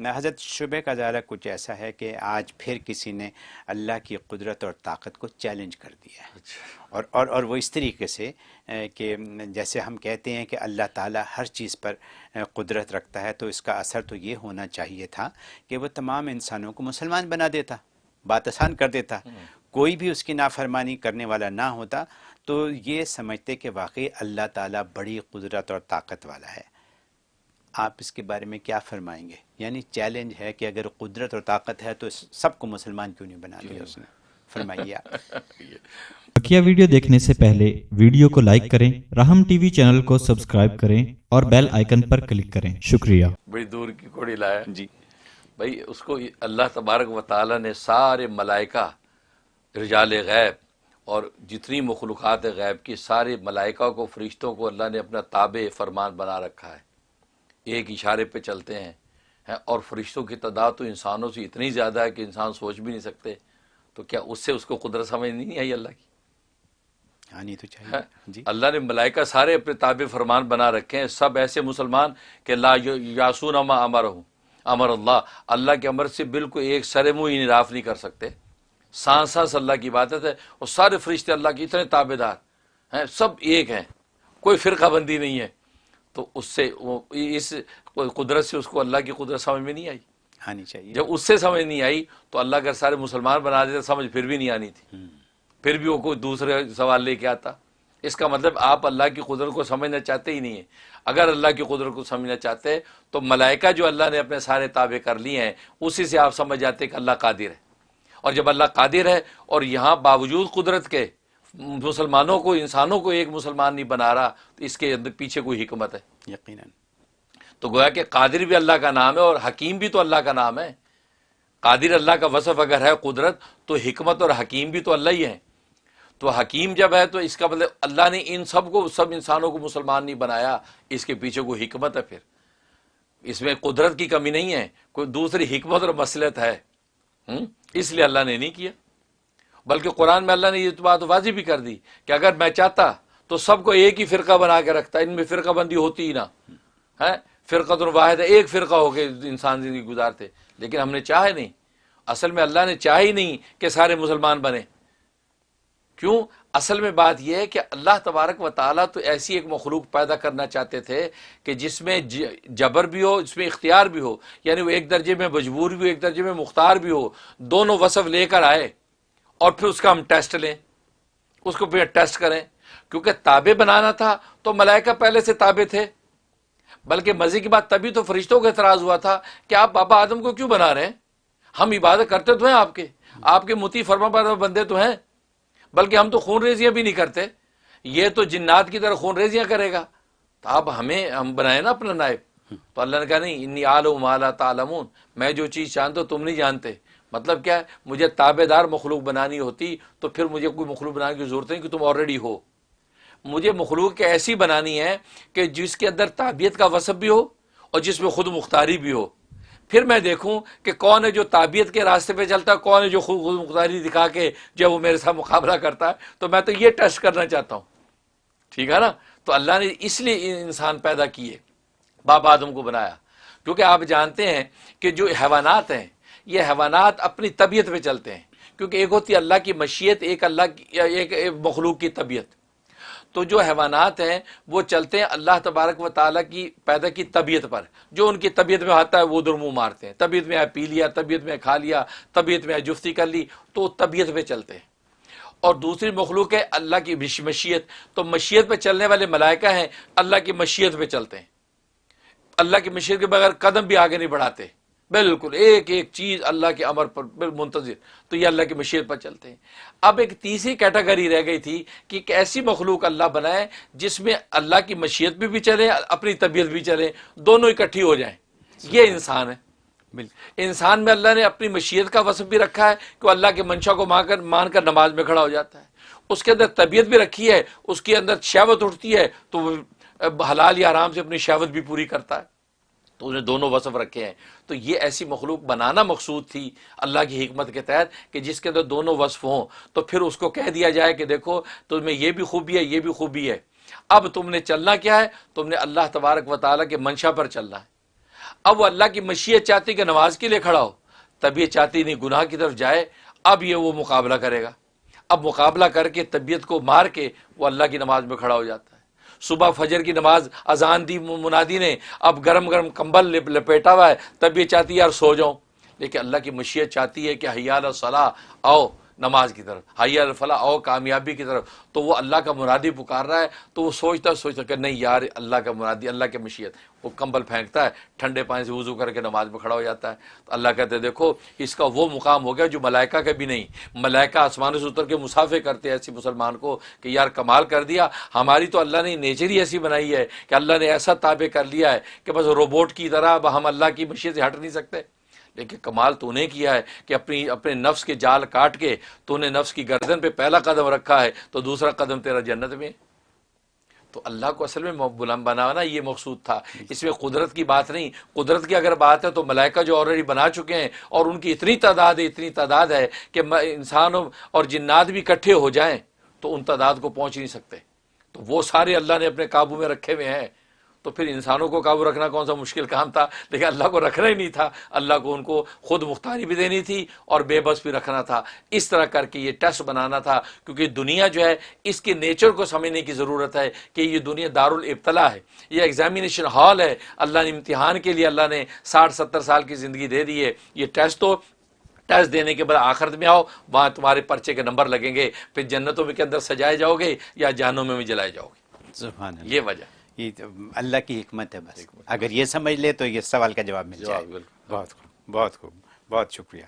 حضرت شبہ کا ظاہرہ کچھ ایسا ہے کہ آج پھر کسی نے اللہ کی قدرت اور طاقت کو چیلنج کر دیا ہے، اور وہ اس طریقے سے کہ جیسے ہم کہتے ہیں کہ اللہ تعالیٰ ہر چیز پر قدرت رکھتا ہے، تو اس کا اثر تو یہ ہونا چاہیے تھا کہ وہ تمام انسانوں کو مسلمان بنا دیتا، بات آسان کر دیتا، کوئی بھی اس کی نافرمانی کرنے والا نہ ہوتا، تو یہ سمجھتے کہ واقعی اللہ تعالیٰ بڑی قدرت اور طاقت والا ہے۔ آپ اس کے بارے میں کیا فرمائیں گے؟ یعنی چیلنج ہے کہ اگر قدرت اور طاقت ہے تو سب کو مسلمان کیوں نہیں بنا دیا اس نے؟ فرمائیے آپ۔ بقیہ ویڈیو دیکھنے سے پہلے ویڈیو کو لائک کریں، رحم ٹی وی چینل کو سبسکرائب کریں اور بیل آئیکن پر کلک کریں۔ شکریہ۔ بڑی دور کی کوڑی لایا جی بھائی، اس کو اللہ تبارک و تعالیٰ نے سارے ملائکہ، رجال غیب اور جتنی مخلوقات غیب کی سارے ملائکہ کو، فرشتوں کو اللہ نے اپنا تابع فرمان بنا رکھا ہے، ایک اشارے پہ چلتے ہیں، اور فرشتوں کی تعداد تو انسانوں سے اتنی زیادہ ہے کہ انسان سوچ بھی نہیں سکتے، تو کیا اس سے اس کو قدرت سمجھ نہیں آئی اللہ کی؟ آنی تو چاہیے جی۔ اللہ نے ملائکہ سارے اپنے تابع فرمان بنا رکھے ہیں، سب ایسے مسلمان کہ لا یاسون ما امر اللہ، اللہ کے امر سے بالکل ایک سر منہ انحراف نہیں کر سکتے، سانس سانس اللہ کی عبادت ہے، اور سارے فرشتے اللہ کے اتنے تابع دار ہیں، سب ایک ہیں، کوئی فرقہ بندی نہیں ہے، تو اس سے اس قدرت سے اس کو اللہ کی قدرت سمجھ میں نہیں آئی۔ آنی چاہیے۔ جب اس سے سمجھ نہیں آئی تو اللہ اگر سارے مسلمان بنا دیتے سمجھ پھر بھی نہیں آنی تھی، پھر بھی وہ کوئی دوسرے سوال لے کے آتا۔ اس کا مطلب آپ اللہ کی قدرت کو سمجھنا چاہتے ہی نہیں ہیں۔ اگر اللہ کی قدرت کو سمجھنا چاہتے تو ملائکہ جو اللہ نے اپنے سارے تابع کر لیے ہیں اسی سے آپ سمجھ جاتے کہ اللہ قادر ہے، اور جب اللہ قادر ہے اور یہاں باوجود قدرت کے مسلمانوں کو، انسانوں کو ایک مسلمان نہیں بنا رہا، تو اس کے اندر پیچھے کوئی حکمت ہے یقیناً۔ تو گویا کہ قادر بھی اللہ کا نام ہے اور حکیم بھی تو اللہ کا نام ہے۔ قادر اللہ کا وصف اگر ہے قدرت، تو حکمت اور حکیم بھی تو اللہ ہی ہے۔ تو حکیم جب ہے تو اس کا مطلب اللہ نے ان سب کو، سب انسانوں کو مسلمان نہیں بنایا، اس کے پیچھے کوئی حکمت ہے، پھر اس میں قدرت کی کمی نہیں ہے، کوئی دوسری حکمت اور مصلحت ہے، اس لیے اللہ نے نہیں کیا۔ بلکہ قرآن میں اللہ نے یہ بات واضح بھی کر دی کہ اگر میں چاہتا تو سب کو ایک ہی فرقہ بنا کے رکھتا، ان میں فرقہ بندی ہوتی ہی نہ ہے، فرقۃ واحد، ایک فرقہ ہو کے انسان زندگی گزارتے، لیکن ہم نے چاہے نہیں، اصل میں اللہ نے چاہے ہی نہیں کہ سارے مسلمان بنے۔ کیوں؟ اصل میں بات یہ ہے کہ اللہ تبارک و تعالیٰ تو ایسی ایک مخلوق پیدا کرنا چاہتے تھے کہ جس میں جبر بھی ہو، جس میں اختیار بھی ہو، یعنی وہ ایک درجے میں مجبور بھی ہو، ایک درجے میں مختار بھی ہو، دونوں وصف لے کر آئے، اور پھر اس کا ہم ٹیسٹ لیں، اس کو پھر ٹیسٹ کریں۔ کیونکہ تابع بنانا تھا تو ملائکہ پہلے سے تابع تھے، بلکہ مزے کی بات تبھی تو فرشتوں کا اعتراض ہوا تھا کہ آپ بابا آدم کو کیوں بنا رہے ہیں؟ ہم عبادت کرتے تو ہیں آپ کے مطیع فرما بردار بندے تو ہیں، بلکہ ہم تو خون ریزیاں بھی نہیں کرتے، یہ تو جنات کی طرح خون ریزیاں کرے گا، تو آپ ہم بنائیں نا اپنا نائب۔ تو اللہ نے کہا نہیں، انی اعلم ما لا تعلمون، میں جو چیز جانتا ہوں تم نہیں جانتے۔ مطلب کیا ہے؟ مجھے تابع دار مخلوق بنانی ہوتی تو پھر مجھے کوئی مخلوق بنانے کی ضرورت نہیں کہ تم آلریڈی ہو۔ مجھے مخلوق ایسی بنانی ہے کہ جس کے اندر تابعیت کا وصف بھی ہو اور جس میں خود مختاری بھی ہو، پھر میں دیکھوں کہ کون ہے جو تابعیت کے راستے پہ چلتا ہے، کون ہے جو خود مختاری دکھا کے جب وہ میرے ساتھ مقابلہ کرتا ہے۔ تو میں تو یہ ٹیسٹ کرنا چاہتا ہوں، ٹھیک ہے نا؟ تو اللہ نے اس لیے انسان پیدا کیے، باپ آدم کو بنایا، کیونکہ آپ جانتے ہیں کہ جو حیوانات ہیں یہ حیوانات اپنی طبیعت پہ چلتے ہیں، کیونکہ ایک ہوتی ہے اللہ کی مشیت، ایک ایک مخلوق کی طبیعت۔ تو جو حیوانات ہیں وہ چلتے ہیں اللہ تبارک و تعالیٰ کی پیدا کی طبیعت پر، جو ان کی طبیعت میں آتا ہے وہ ادھر منہ مارتے ہیں، طبیعت میں پی لیا، طبیعت میں کھا لیا، طبیعت میں جفتی کر لی، تو طبیعت پہ چلتے ہیں۔ اور دوسری مخلوق ہے اللہ کی مشیت، تو مشیت پہ چلنے والے ملائکہ ہیں، اللہ کی مشیت پہ چلتے ہیں، اللہ کی مشیت کے بغیر قدم بھی آگے نہیں بڑھاتے، بالکل ایک ایک چیز اللہ کے امر پر منتظر، تو یہ اللہ کی مشیت پر چلتے ہیں۔ اب ایک تیسری کیٹیگری رہ گئی تھی کہ ایک ایسی مخلوق اللہ بنائے جس میں اللہ کی مشیت بھی چلے، اپنی طبیعت بھی چلے، دونوں اکٹھی ہو جائیں۔ یہ انسان ہے۔ انسان میں اللہ نے اپنی مشیت کا وصف بھی رکھا ہے کہ وہ اللہ کے منشا کو مان کر نماز میں کھڑا ہو جاتا ہے، اس کے اندر طبیعت بھی رکھی ہے، اس کے اندر شہوت اٹھتی ہے تو وہ حلال یا حرام سے اپنی شہوت بھی پوری کرتا ہے، تو انہیں دونوں وصف رکھے ہیں۔ تو یہ ایسی مخلوق بنانا مقصود تھی اللہ کی حکمت کے تحت کہ جس کے اندر دونوں وصف ہوں، تو پھر اس کو کہہ دیا جائے کہ دیکھو تمہیں یہ بھی خوبی ہے، یہ بھی خوبی ہے، اب تم نے چلنا کیا ہے؟ تم نے اللہ تبارک و تعالیٰ کے منشا پر چلنا ہے۔ اب وہ اللہ کی مشیت چاہتی کہ نماز کے لیے کھڑا ہو، طبیعت چاہتی نہیں گناہ کی طرف جائے، اب یہ وہ مقابلہ کرے گا، اب مقابلہ کر کے طبیعت کو مار کے وہ اللہ کی نماز میں کھڑا ہو جاتا ہے۔ صبح فجر کی نماز اذان دی منادی نے، اب گرم گرم کمبل لپیٹا ہوا ہے، طبیعت چاہتی ہے یار سو جاؤں، لیکن اللہ کی مشیت چاہتی ہے کہ حی علی الصلاۃ، آؤ نماز کی طرف، حی علی الفلاح، آؤ کامیابی کی طرف، تو وہ اللہ کا منادی پکار رہا ہے، تو وہ سوچتا کہ نہیں یار اللہ کا منادی، اللہ کی مشیت، وہ کمبل پھینکتا ہے، ٹھنڈے پانی سے وضو کر کے نماز میں کھڑا ہو جاتا ہے۔ تو اللہ کہتے ہیں دیکھو اس کا وہ مقام ہو گیا جو ملائکہ کا بھی نہیں، ملائکہ آسمان سے اتر کے مصافحے کرتے ہیں ایسی مسلمان کو کہ یار کمال کر دیا، ہماری تو اللہ نے نیچر ہی ایسی بنائی ہے کہ اللہ نے ایسا تابع کر لیا ہے کہ بس روبوٹ کی طرح اب ہم اللہ کی مشیت سے ہٹ نہیں سکتے۔ لیکن کمال تو نے کیا ہے کہ اپنے نفس کے جال کاٹ کے تو نے نفس کی گردن پہ پہلا قدم رکھا ہے، تو دوسرا قدم تیرا جنت میں۔ تو اللہ کو اصل میں بلند بنانا یہ مقصود تھا، اس میں قدرت کی بات نہیں۔ قدرت کی اگر بات ہے تو ملائکہ جو آلریڈی بنا چکے ہیں، اور ان کی اتنی تعداد ہے کہ انسان اور جنات بھی اکٹھے ہو جائیں تو ان تعداد کو پہنچ نہیں سکتے، تو وہ سارے اللہ نے اپنے قابو میں رکھے ہوئے ہیں۔ تو پھر انسانوں کو قابو رکھنا کون سا مشکل کام تھا، لیکن اللہ کو رکھنا ہی نہیں تھا، اللہ کو ان کو خود مختاری بھی دینی تھی اور بے بس بھی رکھنا تھا۔ اس طرح کر کے یہ ٹیسٹ بنانا تھا، کیونکہ دنیا جو ہے اس کے نیچر کو سمجھنے کی ضرورت ہے کہ یہ دنیا دارالابتلاء ہے، یہ ایگزامینیشن ہال ہے، اللہ نے امتحان کے لیے اللہ نے 60-70 سال کی زندگی دے دی ہے۔ یہ ٹیسٹ دینے کے بعد آخرت میں آؤ، وہاں تمہارے پرچے کے نمبر لگیں گے، پھر جنتوں کے اندر سجائے جاؤ گے یا جہنم میں جلائے جاؤ گے۔ سبحان اللہ، یہ وجہ یہ تو اللہ کی حکمت ہے، بس اگر یہ سمجھ لے تو یہ سوال کا جواب مل جائے۔ بالکل۔ بہت خوب، بہت خوب، بہت شکریہ۔